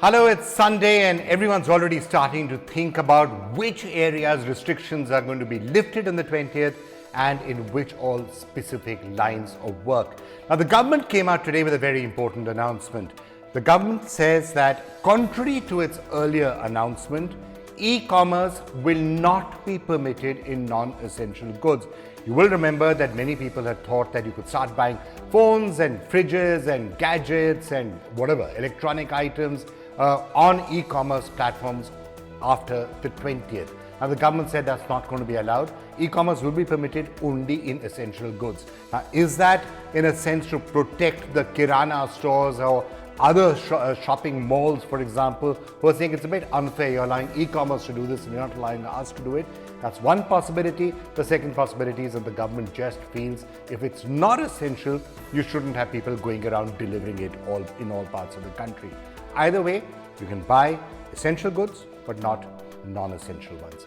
Hello, it's Sunday and everyone's already starting to think about which areas restrictions are going to be lifted on the 20th and in which all specific lines of work. Now, the government came out today with a very important announcement. The government says that contrary to its earlier announcement, e-commerce will not be permitted in non-essential goods. You will remember that many people had thought that you could start buying phones and fridges and gadgets and whatever, electronic items on e-commerce platforms after the 20th. Now, the government said that's not going to be allowed. E-commerce will be permitted only in essential goods. Now, is that in a sense to protect the Kirana stores or other shopping malls, for example, who are saying it's a bit unfair, you're allowing e-commerce to do this and you're not allowing us to do it? That's one possibility. The second possibility is that the government just feels if it's not essential, you shouldn't have people going around delivering it in all parts of the country. Either way, you can buy essential goods, but not non-essential ones.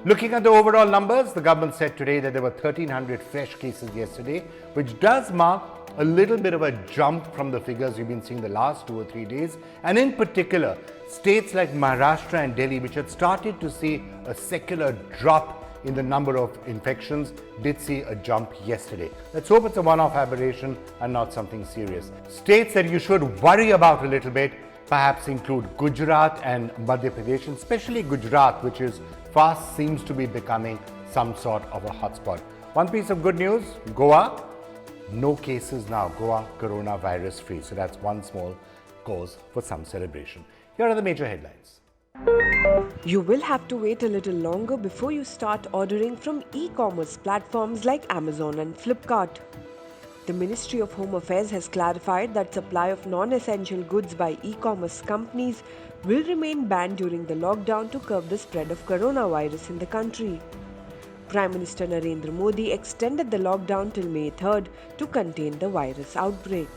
Looking at the overall numbers, the government said today that there were 1,300 fresh cases yesterday, which does mark a little bit of a jump from the figures we've been seeing the last 2 or 3 days. And in particular, states like Maharashtra and Delhi, which had started to see a secular drop in the number of infections, did see a jump yesterday. Let's hope it's a one-off aberration and not something serious. States that you should worry about a little bit perhaps include Gujarat and Madhya Pradesh, and especially Gujarat, which is fast seems to be becoming some sort of a hotspot. One piece of good news, Goa, no cases now. Goa coronavirus free. So that's one small cause for some celebration. Here are the major headlines. You will have to wait a little longer before you start ordering from e-commerce platforms like Amazon and Flipkart. The Ministry of Home Affairs has clarified that supply of non-essential goods by e-commerce companies will remain banned during the lockdown to curb the spread of coronavirus in the country. Prime Minister Narendra Modi extended the lockdown till May 3rd to contain the virus outbreak.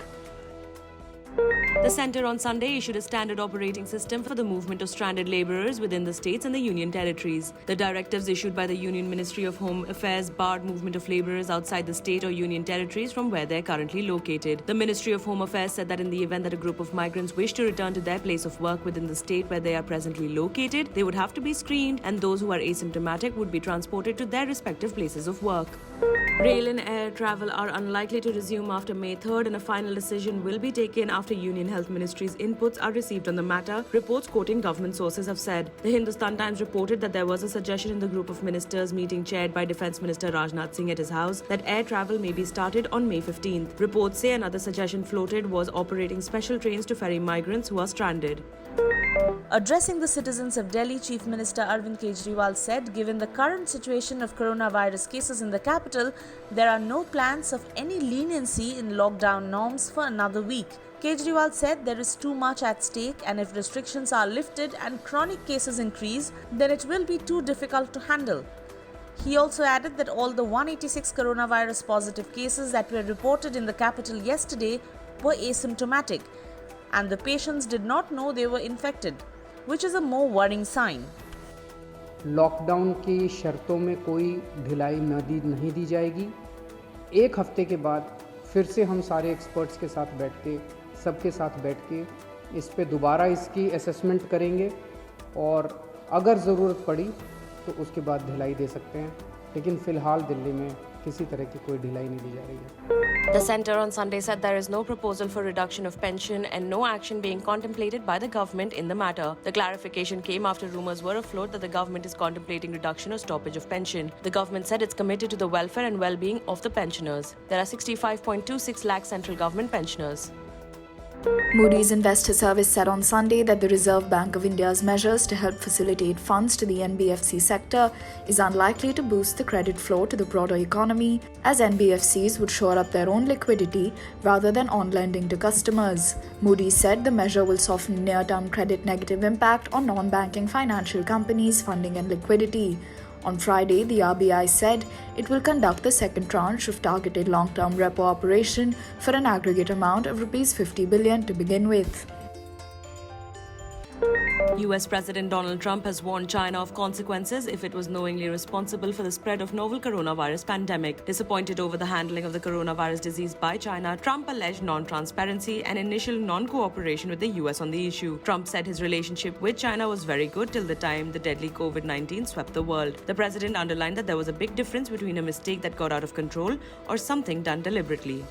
The centre on Sunday issued a standard operating system for the movement of stranded labourers within the states and the union territories. The directives issued by the Union Ministry of Home Affairs barred movement of labourers outside the state or union territories from where they are currently located. The Ministry of Home Affairs said that in the event that a group of migrants wish to return to their place of work within the state where they are presently located, they would have to be screened, and those who are asymptomatic would be transported to their respective places of work. Rail and air travel are unlikely to resume after May 3rd, and a final decision will be taken after Union Health Ministry's inputs are received on the matter, reports quoting government sources have said. The Hindustan Times reported that there was a suggestion in the group of ministers meeting chaired by Defence Minister Rajnath Singh at his house that air travel may be started on May 15th. Reports say another suggestion floated was operating special trains to ferry migrants who are stranded. Addressing the citizens of Delhi, Chief Minister Arvind Kejriwal said, given the current situation of coronavirus cases in the capital, there are no plans of any leniency in lockdown norms for another week. Kejriwal said there is too much at stake, and if restrictions are lifted and chronic cases increase, then it will be too difficult to handle. He also added that all the 186 coronavirus positive cases that were reported in the capital yesterday were asymptomatic, and the patients did not know they were infected, which is a more worrying sign. Lockdown की शर्तों में कोई ढिलाई नहीं दी जाएगी। एक हफ्ते के बाद फिर से हम सारे एक्सपर्ट्स के साथ सबके साथ बैठ के इस पे दोबारा इसकी असेसमेंट करेंगे, और अगर ज़रूरत पड़ी तो उसके बाद ढिलाई दे सकते हैं, लेकिन फ़िलहाल दिल्ली में किसी तरह की कोई ढिलाई नहीं दी जा रही है। The centre on Sunday said there is no proposal for reduction of pension and no action being contemplated by the government in the matter. The clarification came after rumours were afloat that the government is contemplating reduction or stoppage of pension. The government said it's committed to the welfare and well-being of the pensioners. There are 65.26 lakh central government pensioners. Moody's Investor Service said on Sunday that the Reserve Bank of India's measures to help facilitate funds to the NBFC sector is unlikely to boost the credit flow to the broader economy, as NBFCs would shore up their own liquidity rather than on lending to customers. Moody's said the measure will soften near-term credit negative impact on non-banking financial companies' funding and liquidity. On Friday, the RBI said it will conduct the second tranche of targeted long-term repo operation for an aggregate amount of Rs 50 billion to begin with. US President Donald Trump has warned China of consequences if it was knowingly responsible for the spread of novel coronavirus pandemic. Disappointed over the handling of the coronavirus disease by China, Trump alleged non-transparency and initial non-cooperation with the US on the issue. Trump said his relationship with China was very good till the time the deadly COVID-19 swept the world. The president underlined that there was a big difference between a mistake that got out of control or something done deliberately.